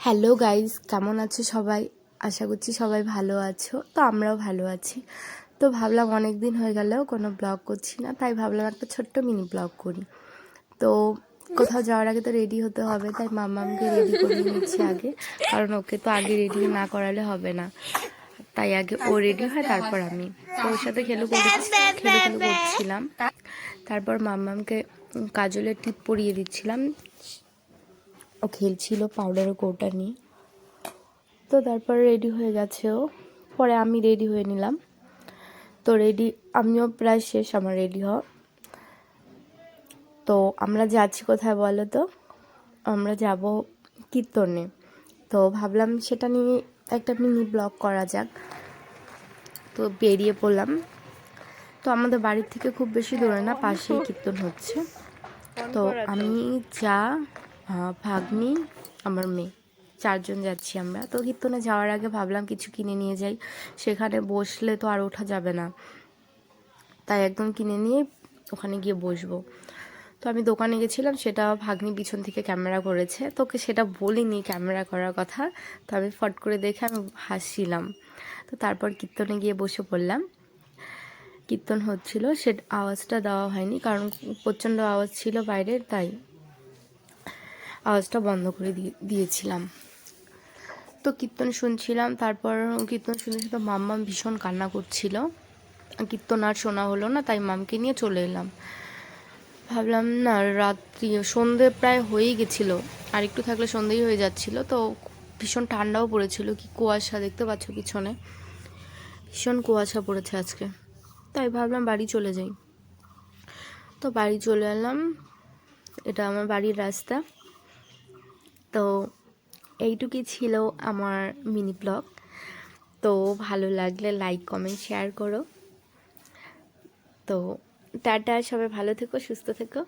Hello guys, কেমন আছো সবাই? আশা করছি সবাই ভালো আছো। তো আমরাও ভালো আছি। তো ভাবলাম অনেক দিন হয়ে গেলেও কোনো ব্লগ করছি না, তাই ভাবলাম একটা ছোট্ট মিনি ব্লগ করি। তো কোথাও যাওয়ার আগে তো রেডি হতে হবে, তাই মাম্মামকে রেডি করিয়ে নিচ্ছি আগে, কারণ ওকে তো আগে রেডি না করালে হবে না। তাই আগে ও রেডি হয়, তারপর আমি। তো ওর সাথে খেলু করছিলাম। তারপর মাম্মামকে কাজলের টিপ পরিয়ে দিচ্ছিলাম। ও খেলছিল পাউডারের কৌটা নিয়ে। তো তারপর রেডি হয়ে গেছে ও। পরে আমি রেডি হয়ে নিলাম। তো আমিও প্রায় শেষ আমার রেডি হওয়া। তো আমরা যাচ্ছি কোথায় বলো তো? আমরা যাব কীর্তনে। তো ভাবলাম সেটা নিয়ে একটা মিনি ব্লগ করা যাক। তো বেরিয়ে পড়লাম। তো আমাদের বাড়ির থেকে খুব বেশি দূরে না, পাশেই কীর্তন হচ্ছে। তো আমি, যা, ভাগ্নি, আমার মেয়ে, 4 জন যাচ্ছি আমরা। তো কীর্তনে যাওয়ার আগে ভাবলাম কিছু কিনে নিয়ে যাই, সেখানে বসলে তো আর ওঠা যাবে না, তাই একদম কিনে নিয়ে ওখানে গিয়ে বসবো। তো আমি দোকানে গেছিলাম, সেটা ভাগ্নি পিছন থেকে ক্যামেরা করেছে। তোকে সেটা বলিনি ক্যামেরা করার কথা, তো আমি ফট করে দেখে আমি হাসছিলাম। তো তারপর কীর্তনে গিয়ে বসে পড়লাম। কীর্তন হচ্ছিল, সে আওয়াজটা দেওয়া হয়নি, কারণ প্রচণ্ড আওয়াজ ছিল বাইরের, তাই আওয়াজটা বন্ধ করে দিয়েছিলাম। তো কীর্তন শুনছিলাম। তারপর কীর্তন শুনে তো মাম্মাম ভীষণ কান্না করছিল। কীর্তন আর শোনা হলো না, তাই মামকে নিয়ে চলে এলাম। ভাবলাম না, রাত্রি সন্ধে প্রায় হয়েই গেছিলো, আর একটু থাকলে সন্ধেই হয়ে যাচ্ছিলো। তো ভীষণ ঠান্ডাও পড়েছিল, কি কুয়াশা দেখতে পাচ্ছ পিছনে, ভীষণ কুয়াশা পড়েছে আজকে। তাই ভাবলাম বাড়ি চলে যাই। তো বাড়ি চলে এলাম, এটা আমার বাড়ির রাস্তা। তো এইটুকুই ছিল আমার মিনি ব্লগ। তো ভালো লাগলে লাইক, কমেন্ট, শেয়ার করো। তো টাটা, সবাই ভালো থেকো, সুস্থ থেকো।